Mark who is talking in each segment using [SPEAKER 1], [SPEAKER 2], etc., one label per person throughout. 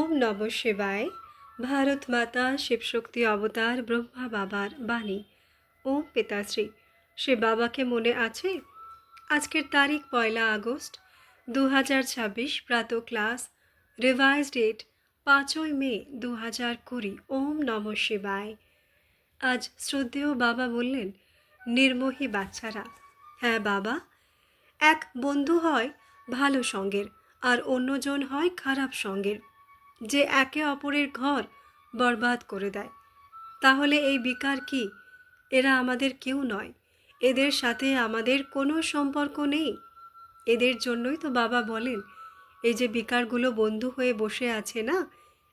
[SPEAKER 1] ওম নম শিবায়। ভারত মাতা শিবশক্তি অবতার ব্রহ্মা বাবার বাণী। ওম পিতাশ্রী। সে বাবাকে মনে আছে? আজকের তারিখ 1 আগস্ট 2026, প্রাত ক্লাস, রিভাইজ ডেট 5 মে 2020। ওম নম শিবায়। আজ শ্রদ্ধেয় বাবা বললেন, নির্মোহী বাচ্চারা, হ্যাঁ বাবা, এক বন্ধু হয় ভালো সঙ্গের আর অন্যজন হয় খারাপ সঙ্গের, যে একে অপরের ঘর বরবাদ করে দেয়। তাহলে এই বিকার কি? এরা আমাদের কেউ নয়, এদের সাথে আমাদের কোনো সম্পর্ক নেই। এদের জন্যই তো বাবা বলেন, এই যে বিকারগুলো বন্ধু হয়ে বসে আছে না,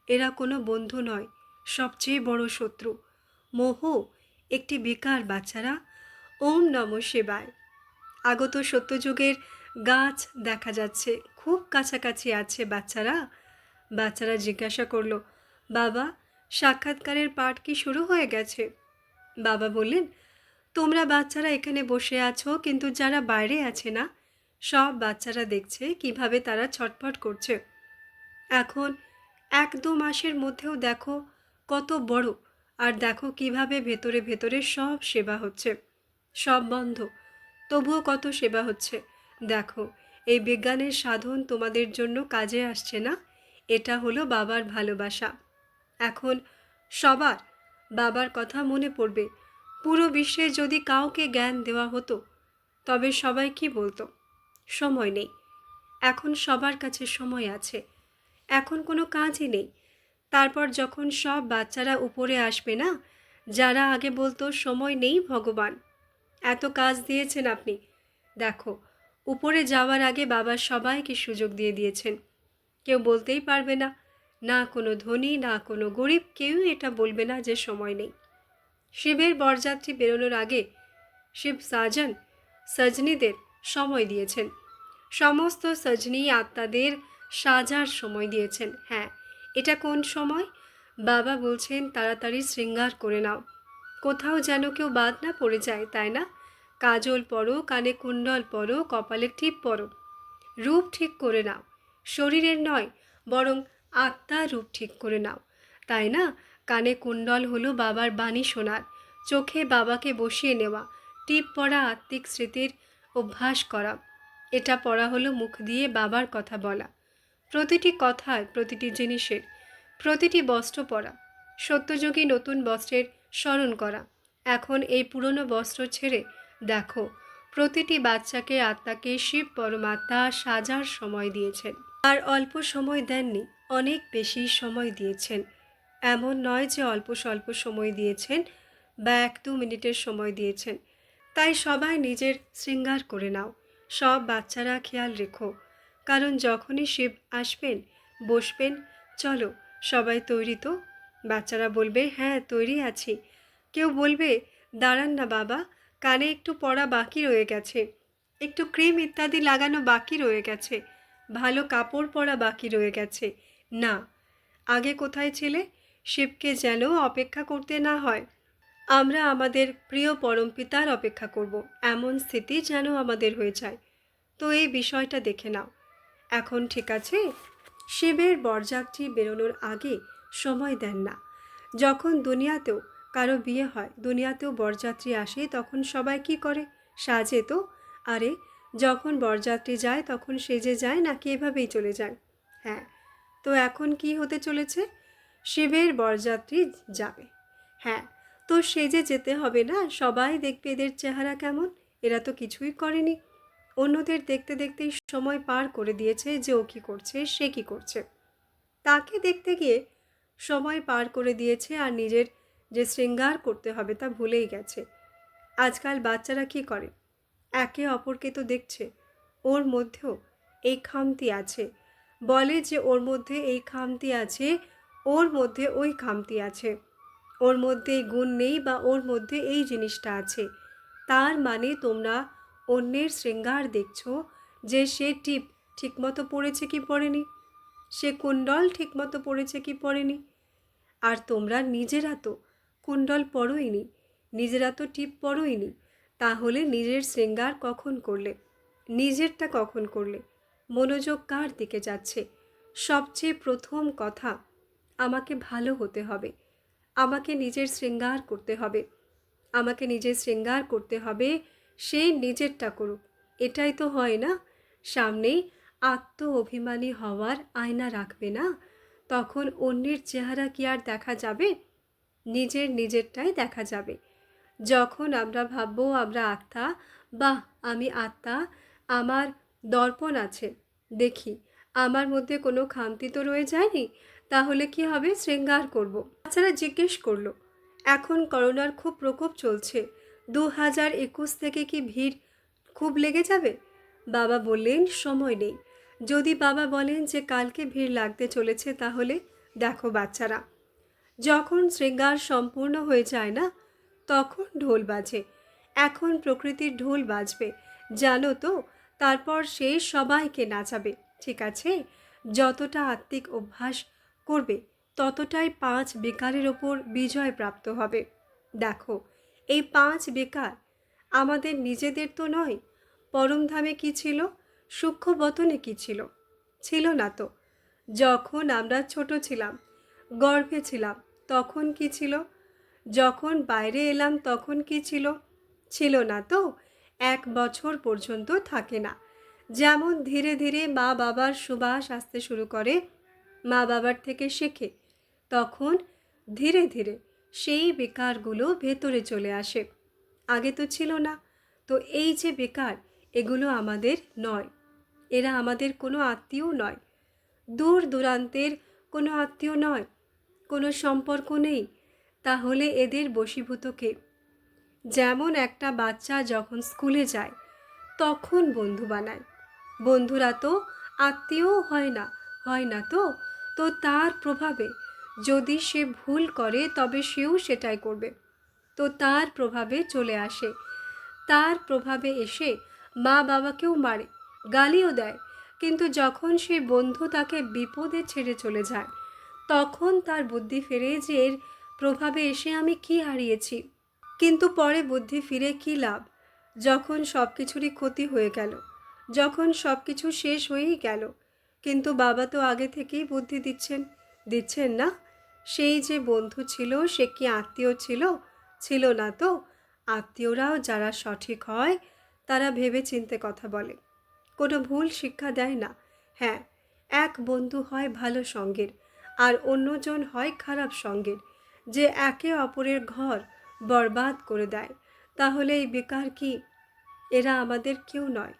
[SPEAKER 1] এরা কোনো বন্ধু নয়, সবচেয়ে বড় শত্রু। মোহ একটি বিকার বাচ্চারা। ওম নম শিবায়। আগত সত্যযুগের গাছ দেখা যাচ্ছে, খুব কাছাকাছি আছে বাচ্চারা। বাচ্চারা জিজ্ঞাসা করলো, বাবা, সাক্ষাৎকারের পাঠ কি শুরু হয়ে গেছে? বাবা বললেন, তোমরা বাচ্চারা এখানে বসে আছো, কিন্তু যারা বাইরে আছে না, সব বাচ্চারা দেখছে কিভাবে তারা ছটফট করছে। এখন 1-2 মাসের মধ্যেও দেখো কত বড়, আর দেখো কিভাবে ভেতরে ভেতরে সব সেবা হচ্ছে। সব বন্ধ, তবুও কত সেবা হচ্ছে। দেখো, এই বিজ্ঞানের সাধন তোমাদের জন্য কাজে আসছে না? এটা হলো বাবার ভালোবাসা। এখন সবার বাবার কথা মনে পড়বে। পুরো বিশ্বে যদি কাউকে জ্ঞান দেওয়া হতো, তবে সবাই কি বলতো? সময় নেই। এখন সবার কাছে সময় আছে, এখন কোনো কাজই নেই। তারপর যখন সব বাচ্চারা উপরে আসবে না, যারা আগে বলতো সময় নেই ভগবান, এত কাজ দিয়েছেন আপনি, দেখো উপরে যাওয়ার আগে বাবা সবাইকে সুযোগ দিয়ে দিয়েছেন। কেউ বলতেই পারবে না, না কোনো ধনী না কোনো গরিব, কেউ এটা বলবে না যে সময় নেই। শিবের বরযাত্রী বেরোনোর আগে শিব সাজন সজনীদের সময় দিয়েছেন। সমস্ত সজনী আত্মাদের সাজার সময় দিয়েছেন। হ্যাঁ, এটা কোন সময়? বাবা বলছেন তাড়াতাড়ি শৃঙ্গার করে নাও, কোথাও যেন কেউ বাদ না পড়ে যায়, তাই না? কাজল পরো, কানে কুণ্ডল পরো, কপালে টিপ পরো, রূপ ঠিক করে নাও। শরীরের নয়, বরং আত্মার রূপ ঠিক করে নাও, তাই না? কানে কুণ্ডল হলো বাবার বাণী শোনার, চোখে বাবাকে বসিয়ে নেওয়া, টিপ পড়া আত্মিক স্মৃতির অভ্যাস করা। এটা পড়া হলো মুখ দিয়ে বাবার কথা বলা। প্রতিটি কথার, প্রতিটি জিনিসের, প্রতিটি বস্ত্র পরা, সত্যযুগী নতুন বস্ত্রের স্মরণ করা। এখন এই পুরনো বস্ত্র ছেড়ে দেখো, প্রতিটি বাচ্চাকে আত্মাকে শিব পরমাত্মা সাজার সময় দিয়েছেন। আর অল্প সময় দেননি, অনেক বেশি সময় দিয়েছেন। এমন নয় যে অল্প স্বল্প সময় দিয়েছেন বা 1-2 মিনিটের সময় দিয়েছেন। তাই সবাই নিজের শৃঙ্গার করে নাও। সব বাচ্চারা খেয়াল রেখো, কারণ যখনই শিব আসবেন, বসবেন, চলো সবাই তৈরি তো? বাচ্চারা বলবে, হ্যাঁ তৈরি আছি। কেউ বলবে, দাঁড়ান না বাবা, কানে একটু পড়া বাকি রয়ে গেছে, একটু ক্রিম ইত্যাদি লাগানো বাকি রয়ে গেছে, ভালো কাপড় পরা বাকি রয়ে গেছে। না, আগে কোথায় ছিলে? শিবকে যেন অপেক্ষা করতে না হয়। আমরা আমাদের প্রিয় পরমপিতার অপেক্ষা করব, এমন স্থিতি যেন আমাদের হয়ে যায়। তো এই বিষয়টা দেখে নাও। এখন ঠিক আছে? শিবের বরযাত্রী বেরোনোর আগে সময় দেন না। যখন দুনিয়াতেও কারো বিয়ে হয়, দুনিয়াতেও বরযাত্রী আসে, তখন সবাই কি করে? সাজে তো। আরে, যখন বরযাত্রী যায় তখন সেজে যায় নাকি এভাবেই চলে যায়? হ্যাঁ, তো এখন কি হতে চলেছে? শিবের বরযাত্রী যাবে। হ্যাঁ, তো সেজে যেতে হবে না? সবাই দেখবে এদের চেহারা কেমন। এরা তো কিছুই করেনি, অন্যদের দেখতে দেখতেই সময় পার করে দিয়েছে যে ও কী করছে, সে কী করছে, তাকে দেখতে গিয়ে সময় পার করে দিয়েছে, আর নিজের যে শৃঙ্গার করতে হবে তা ভুলেই গেছে। আজকাল বাচ্চারা কি করে? একে অপরকে তো দেখছে, ওর মধ্যেও এই খামতি আছে, বলে যে ওর মধ্যে এই খামতি আছে, ওর মধ্যে ওই খামতি আছে, ওর মধ্যে এই গুণ নেই বা ওর মধ্যে এই জিনিসটা আছে। তার মানে তোমরা অন্যের শৃঙ্গার দেখছো, যে সে টিপ ঠিকমতো পড়েছে কি পড়েনি, সে কুণ্ডল ঠিকমতো পড়েছে কি পড়েনি। আর তোমরা নিজেরা তো কুণ্ডল পড়োইনি, নিজেরা তো টিপ পড়োইনি। তাহলে নিজের শৃঙ্গার কখন করলে? নিজেরটা কখন করলে? মনোযোগ কার দিকে যাচ্ছে? সবচেয়ে প্রথম কথা, আমাকে ভালো হতে হবে, আমাকে নিজের শৃঙ্গার করতে হবে, আমাকে নিজের শৃঙ্গার করতে হবে, সে নিজেরটা করুক। এটাই তো হয় না? সামনেই আত্ম অভিমানী হওয়ার আয়না রাখবে না, তখন অন্যের চেহারা কি আর দেখা যাবে? নিজেরটাই দেখা যাবে। যখন আমরা ভাববো আমরা আত্মা, বাহ আমি আত্মা, আমার দর্পণ আছে, দেখি আমার মধ্যে কোনো খামতি তো রয়ে যায়নি, তাহলে কি হবে? শৃঙ্গার করব। বাচ্চারা জিজ্ঞেস করলো, এখন করোনার খুব প্রকোপ চলছে, 2021 থেকে কি ভিড় খুব লেগে যাবে? বাবা বললেন সময় নেই। যদি বাবা বলেন যে কালকে ভিড় লাগতে চলেছে, তাহলে দেখো বাচ্চারা, যখন শৃঙ্গার সম্পূর্ণ হয়ে যায় না, তখন ঢোল বাজে। এখন প্রকৃতির ঢোল বাজবে, জানো তো? তারপর সে সবাইকে নাচাবে, ঠিক আছে? যতটা আত্মিক অভ্যাস করবে, ততটাই 5 বিকারের ওপর বিজয় প্রাপ্ত হবে। দেখো, এই 5 বিকার আমাদের নিজেদের তো নয়। পরমধামে কি ছিল? সূক্ষ্ম বতনে কি ছিল? ছিল না তো। যখন আমরা ছোট ছিলাম, গর্ভে ছিলাম, তখন কি ছিল? যখন বাইরে এলাম তখন কি ছিল? ছিল না তো। 1 বছর পর্যন্ত থাকে না। যেমন ধীরে ধীরে মা বাবার সুবাস আসতে শুরু করে, মা বাবার থেকে শেখে, তখন ধীরে ধীরে সেই বিকারগুলো ভেতরে চলে আসে। আগে তো ছিল না। তো এই যে বেকার, এগুলো আমাদের নয়, এরা আমাদের কোনো আত্মীয় নয়, দূর দূরান্তের কোনো আত্মীয় নয়, কোনো সম্পর্ক নেই। তাহলে এদের বশীভূত কে? যেমন একটা বাচ্চা যখন স্কুলে যায়, তখন বন্ধু বানায়। বন্ধুরা তো আত্মীয় হয় না, হয় না তো। তো তার প্রভাবে যদি সে ভুল করে, তবে সেও সেটাই করবে। তো তার প্রভাবে চলে আসে, তার প্রভাবে এসে মা বাবাকেও মারে, গালিও দেয়। কিন্তু যখন সেই বন্ধু তাকে বিপদে ছেড়ে চলে যায়, তখন তার বুদ্ধি ফেরে যে এর প্রভাবে এসে আমি কি হারিয়েছি। কিন্তু পরে বুদ্ধি ফিরে কি লাভ, যখন সব কিছুরই ক্ষতি হয়ে গেল, যখন সব কিছু শেষ হয়েই গেল। কিন্তু বাবা তো আগে থেকেই বুদ্ধি দিচ্ছেন, দিচ্ছেন না? সেই যে বন্ধু ছিল, সে কি আত্মীয় ছিল? ছিল না তো। আত্মীয়রাও যারা সঠিক হয়, তারা ভেবে চিন্তে কথা বলে, কোনো ভুল শিক্ষা দেয় না। হ্যাঁ, এক বন্ধু হয় ভালো সঙ্গের, আর অন্যজন হয় খারাপ সঙ্গের, যে একে অপরের ঘর বরবাদ করে দেয়। তাহলে এই বেকার কি? এরা আমাদের কেউ নয়,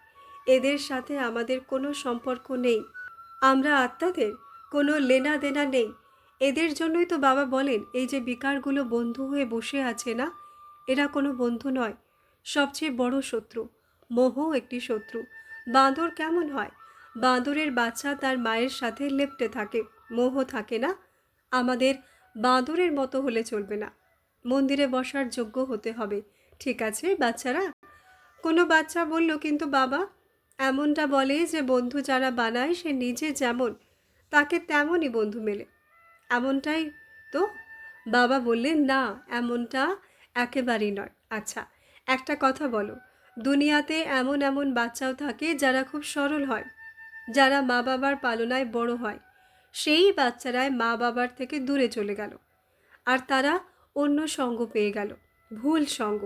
[SPEAKER 1] এদের সাথে আমাদের কোনো সম্পর্ক নেই। আমরা আত্মাদের কোনো লেনা দেনা নেই। এদের জন্যই তো বাবা বলেন, এই যে বিকারগুলো বন্ধু হয়ে বসে আছে না, এরা কোনো বন্ধু নয়, সবচেয়ে বড় শত্রু। মোহ একটি শত্রু। বাঁদর কেমন হয়? বাঁদরের বাচ্চা তার মায়ের সাথে লেপ্টে থাকে, মোহ থাকে না। আমাদের বাঁদরের মতো হলে চলবে না, মন্দিরে বসার যোগ্য হতে হবে, ঠিক আছে বাচ্চারা? কোনো বাচ্চা বলল, কিন্তু বাবা, এমনটা বলে যে বন্ধু যারা বানায় সে নিজে যেমন, তাকে তেমনই বন্ধু মেলে। এমনটাই তো? বাবা বললেন, না, এমনটা একেবারেই নয়। আচ্ছা, একটা কথা বলো, দুনিয়াতে এমন এমন বাচ্চাও থাকে যারা খুব সরল হয়, যারা মা বাবার পালনায় বড় হয়, সেই বাচ্চারাই মা বাবার থেকে দূরে চলে গেল, আর তারা অন্য সঙ্গ পেয়ে গেল, ভুল সঙ্গ।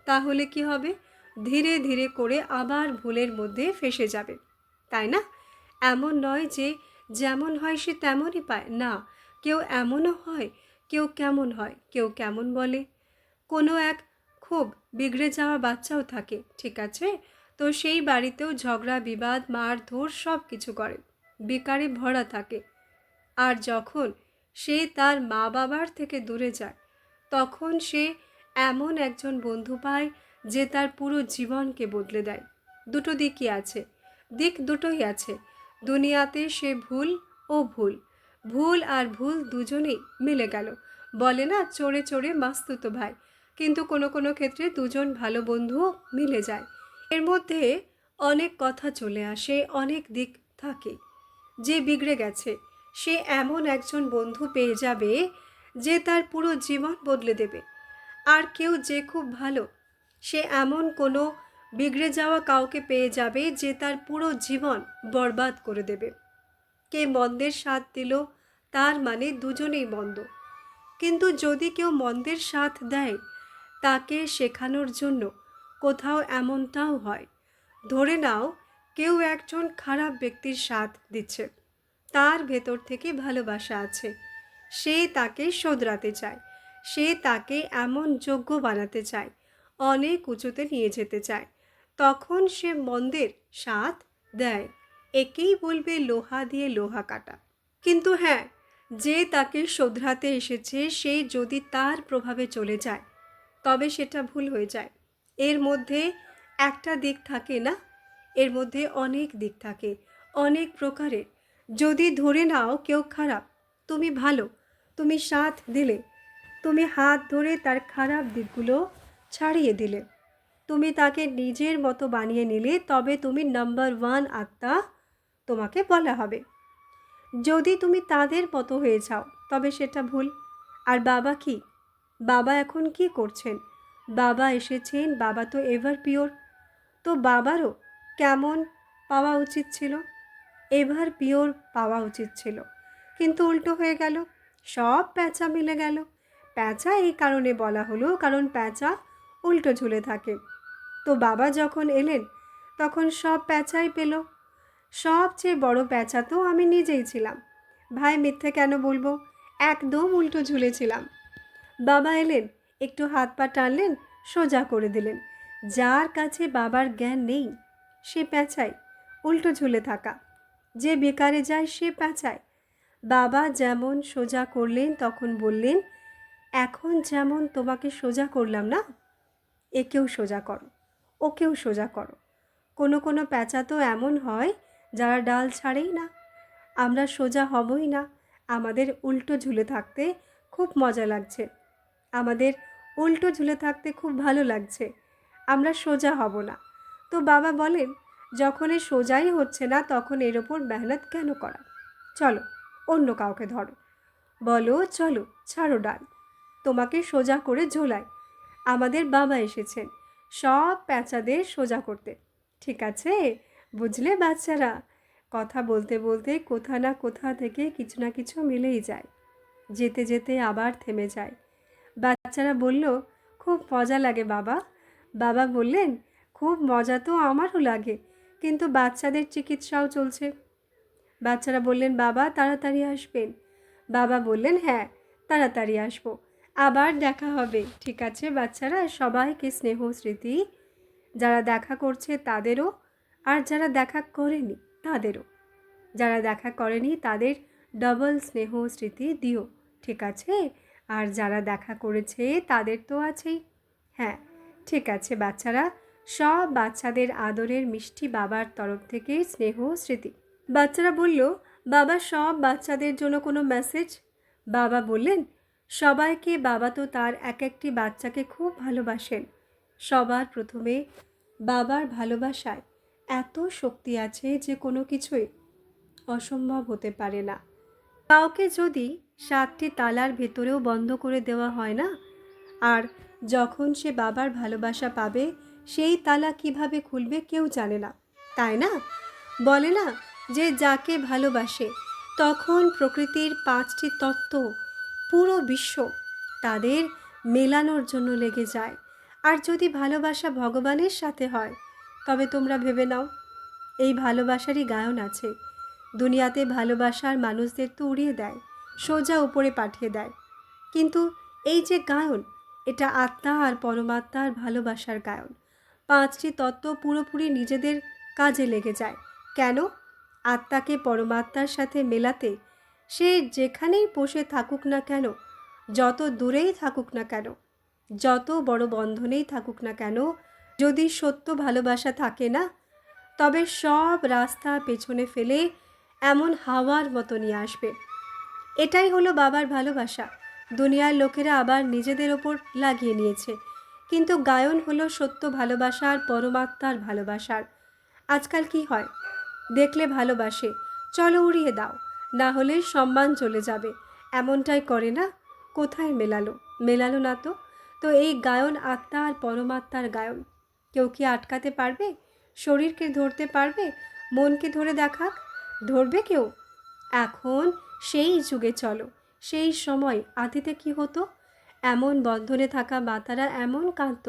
[SPEAKER 1] তাহলে কি হবে? ধীরে ধীরে করে আবার ভুলের মধ্যে ফেসে যাবে, তাই না? এমন নয় যে যেমন হয় সে তেমনই পায়, না। কেউ এমনও হয়, কেউ কেমন হয়, কেউ কেমন বলে। কোনো এক খুব বিগড়ে যাওয়া বাচ্চাও থাকে, ঠিক আছে? তো সেই বাড়িতেও ঝগড়া বিবাদ মারধর সব কিছু করে, বিকারে ভরা থাকে। আর যখন সে তার মা বাবার থেকে দূরে যায়, তখন সে এমন একজন বন্ধু পায় যে তার পুরো জীবনকে বদলে দেয়। দুটো দিকই আছে, দিক দুটোই আছে। দুনিয়াতে সে ভুল ও ভুল, ভুল আর ভুল দুজনেই মিলে গেল। বলে না, চড়ে চড়ে মাস্তুতো ভাই। কিন্তু কোনো কোনো ক্ষেত্রে দুজন ভালো বন্ধুও মিলে যায়। এর মধ্যে অনেক কথা চলে আসে, অনেক দিক থাকে। যে বিগড়ে গেছে, সে এমন একজন বন্ধু পেয়ে যাবে যে তার পুরো জীবন বদলে দেবে। আর কেউ যে খুব ভালো, সে এমন কোনো বিগড়ে যাওয়া কাউকে পেয়ে যাবে যে তার পুরো জীবন বরবাদ করে দেবে। কে মন্দের সাথ দিল, তার মানে দুজনেই মন্দ। কিন্তু যদি কেউ মন্দের সাথ দেয়, তাকে শেখানোর জন্য কোথাও এমনটাও হয়। ধরে নাও কেউ একজন খারাপ ব্যক্তির সাথ দিচ্ছে, তার ভেতর থেকে ভালোবাসা আছে, সে তাকে শোধরাতে চায়, সে তাকে এমন যোগ্য বানাতে চায়, অনেক উঁচুতে নিয়ে যেতে চায়, তখন সে মন্দের সাথ দেয়। একেই বলবে লোহা দিয়ে লোহা কাটা। কিন্তু হ্যাঁ, যে তাকে শোধরাতে এসেছে সে যদি তার প্রভাবে চলে যায়, তবে সেটা ভুল হয়ে যায়। এর মধ্যে একটা দিক থাকে না, এর মধ্যে অনেক দিক থাকে, অনেক প্রকারের। যদি ধরে নাও কেউ খারাপ, তুমি ভালো, তুমি সাথ দিলে, তুমি হাত ধরে তার খারাপ দিকগুলো ছাড়িয়ে দিলে, তুমি তাকে নিজের মতো বানিয়ে নিলে, তবে তুমি নাম্বার 1 আত্মা তোমাকে বলা হবে। যদি তুমি তাদের মতো হয়ে যাও, তবে সেটা ভুল। আর বাবা কি? বাবা এখন কি করছেন? বাবা এসেছেন, বাবা তো এভার পিওর। তো বাবারও কেমন পাওয়া উচিত ছিল? এভার পিওর পাওয়া উচিত ছিল, কিন্তু উল্টো হয়ে গেল, সব প্যাঁচা মিলে গেল। প্যাঁচা এই কারণে বলা হলো কারণ প্যাঁচা উল্টো ঝুলে থাকে। তো বাবা যখন এলেন, তখন সব প্যাঁচাই পেল। সবচেয়ে বড় প্যাঁচা তো আমি নিজেই ছিলাম। ভাই, মিথ্যে কেন বলবো? একদম উল্টো ঝুলেছিলাম। বাবা এলেন, একটু হাত পা টানলেন, সোজা করে দিলেন। যার কাছে বাবার জ্ঞান নেই, সে প্যাঁচায়, উল্টো ঝুলে থাকা। যে বেকারে যায় সে প্যাঁচায়। বাবা যেমন সোজা করলেন, তখন বললেন, এখন যেমন তোমাকে সোজা করলাম না, একেও সোজা করো, ওকেও সোজা করো। কোনো কোনো প্যাঁচা তো এমন হয় যারা ডাল ছাড়েই না। আমরা সোজা হবই না, আমাদের উল্টো ঝুলে থাকতে খুব মজা লাগছে, আমাদের উল্টো ঝুলে থাকতে খুব ভালো লাগছে, আমরা সোজা হব না। তো বাবা বলেন, যখন এ সোজাই হচ্ছে না, তখন এর ওপর মেহনত কেন করা? চলো অন্য কাউকে ধরো, বলো চলো ছাড়ো ডাল, তোমাকে সোজা করে ঝোলাই। আমাদের বাবা এসেছেন সব প্যাঁচাদের সোজা করতে। ঠিক আছে, বুঝলে বাচ্চারা? কথা বলতে বলতে কোথা না কোথা থেকে কিছু না কিছু মিলেই যায়, যেতে যেতে আবার থেমে যায়। বাচ্চারা বলল, খুব মজা লাগে বাবা। বাবা বললেন, খুব মজা তো আমারও লাগে, কিন্তু বাচ্চাদের চিকিৎসাও চলছে। বাচ্চারা বললেন, বাবা তাড়াতাড়ি আসবেন। বাবা বললেন, হ্যাঁ তাড়াতাড়ি আসবো, আবার দেখা হবে। ঠিক আছে বাচ্চারা, সবাইকে স্নেহ স্মৃতি। যারা দেখা করছে তাদেরও, আর যারা দেখা করেনি তাদেরও। যারা দেখা করেনি তাদের ডবল স্নেহ স্মৃতি দিও, ঠিক আছে? আর যারা দেখা করেছে তাদের তো আছেই। হ্যাঁ, ঠিক আছে বাচ্চারা, সব বাচ্চাদের আদরের মিষ্টি বাবার তরফ থেকে স্নেহ স্মৃতি। বাচ্চারা বলল, বাবা সব বাচ্চাদের জন্য কোনো মেসেজ? বাবা বললেন, সবাইকে। বাবা তো তার এক একটি বাচ্চাকে খুব ভালোবাসেন। সবার প্রথমে বাবার ভালোবাসায় এত শক্তি আছে যে কোনো কিছুই অসম্ভব হতে পারে না। কাউকে যদি 7টি তালার ভেতরেও বন্ধ করে দেওয়া হয় না, আর যখন সে বাবার ভালোবাসা পাবে, সেই তালা কিভাবে খুলবে কেউ জানে না, তাই না? বলে না যে যাকে ভালোবাসে, তখন প্রকৃতির 5টি তত্ত্ব, পুরো বিশ্ব তাদের মেলানোর জন্য লেগে যায়। আর যদি ভালোবাসা ভগবানের সাথে হয়, তবে তোমরা ভেবে নাও, এই ভালোবাসারই গায়ন আছে। দুনিয়াতে ভালোবাসার মানুষদের তো উড়িয়ে দেয়, সোজা উপরে পাঠিয়ে দেয়। কিন্তু এই যে গায়ন, এটা আত্মা আর পরমাত্মার ভালোবাসার গায়ন। 5টি তত্ত্ব পুরোপুরি নিজেদের কাজে লেগে যায়। কেন? আত্মাকে পরমাত্মার সাথে মেলাতে সে যেখানেই বসে থাকুক না কেন, যত দূরেই থাকুক না কেন, যত বড় বন্ধনেই থাকুক না কেন, যদি সত্য ভালোবাসা থাকে না, তবে সব রাস্তা পেছনে ফেলে এমন হাওয়ার মতো নিয়ে আসবে। এটাই হলো বাবার ভালোবাসা। দুনিয়ার লোকেরা আবার নিজেদের ওপর লাগিয়ে নিয়েছে, কিন্তু গায়ন হলো সত্য ভালোবাসার, পরমাত্মার ভালোবাসার। আজকাল কি হয়? দেখলে ভালোবাসে, চলো উড়িয়ে দাও, না হলে সম্মান চলে যাবে, এমনটাই করে না? কোথায় মেলালো? মেলালো না তো। তো এই গায়ন আত্মা আর পরমাত্মার গায়ন। কেউ কি আটকাতে পারবে? শরীরকে ধরতে পারবে? মনকে ধরে দেখাক, ধরবে কেউ? এখন সেই যুগে চলো। সেই সময় আদিতে কি হতো? এমন বন্ধনে থাকা মাতারা এমন কাঁদত,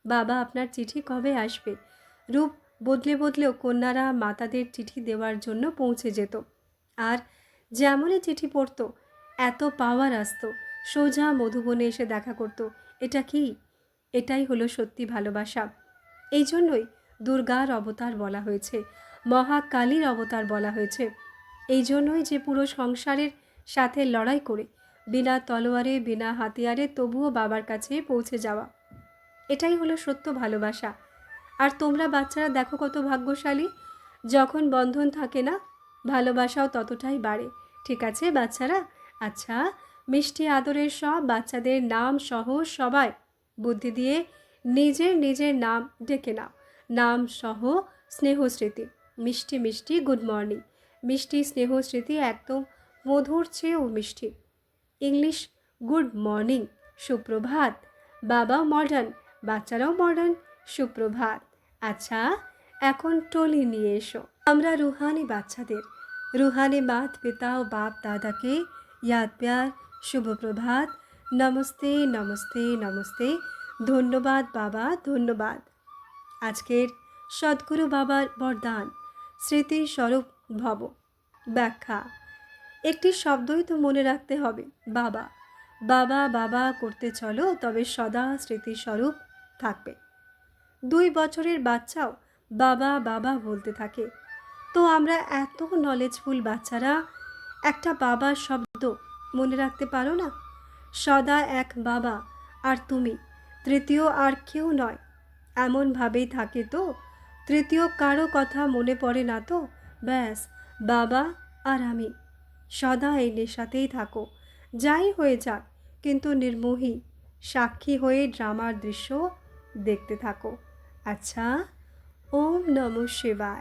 [SPEAKER 1] বাবা আপনার চিঠি কবে আসবে? রূপ বদলে বদলেও কন্যারা মাতাদের চিঠি দেওয়ার জন্য পৌঁছে যেত। আর যেমনই চিঠি পড়তো এত পাওয়ার আসতো, সোজা মধুবনে এসে দেখা করত। এটা কি? এটাই হলো সত্যি ভালোবাসা। এই জন্যই দুর্গার অবতার বলা হয়েছে, মহাকালীর অবতার বলা হয়েছে। এই জন্যই যে পুরো সংসারের সাথে লড়াই করে বিনা তলোয়ারে বিনা হাতিয়ারে তবুও বাবার কাছে পৌঁছে যাওয়া, এটাই হলো সত্য ভালোবাসা। আর তোমরা বাচ্চারা দেখো কত ভাগ্যশালী, যখন বন্ধন থাকে না ভালোবাসাও ততটাই বাড়ে। ঠিক আছে বাচ্চারা? আচ্ছা, মিষ্টি আদরের সব বাচ্চাদের নাম সহ সবাই বুদ্ধি দিয়ে নিজের নিজের নাম ডেকে নাও। নাম সহ স্নেহস্মৃতি। মিষ্টি মিষ্টি গুড মর্নিং। মিষ্টি স্নেহস্মৃতি একদম মধুর চেয়েও মিষ্টি। ইংলিশ গুড মর্নিং, সুপ্রভাত। বাবাও মডার্ন, বাচ্চারাও মডার্ন, সুপ্রভাত। আচ্ছা, এখন টলি নিয়ে এসো। আমরা রুহানি বাচ্চাদের, রুহানি মাত পিতা ও বাপ দাদাকে ইয়াদ প্যার, শুভ প্রভাত, নমস্তে নমস্তে নমস্তে, ধন্যবাদ বাবা ধন্যবাদ। আজকের সদ্গুরু বাবার বরদান, স্মৃতির স্বরূপ ভব। ব্যাখ্যা: একটি শব্দই তো মনে রাখতে হবে, বাবা। বাবা বাবা করতে চলো, তবে সদা স্মৃতিস্বরূপ থাকবে। 2 বছরের বাচ্চাও বাবা বাবা বলতে থাকে। তো আমরা এত নলেজফুল বাচ্চারা একটা বাবার শব্দ মনে রাখতে পারো না? সদা এক বাবা, আর তুমি তৃতীয় আর কেউ নয়, এমনভাবেই থাকে তো? তৃতীয় কারো কথা মনে পড়ে না তো? ব্যাস, বাবা আর আমি। সদা এই নেশাতেই থাকো, যাই হয়ে যাক, কিন্তু নির্মোহী সাক্ষী হয়ে ড্রামার দৃশ্য দেখতে থাকো। আচ্ছা, ওম নমঃ শিবায়।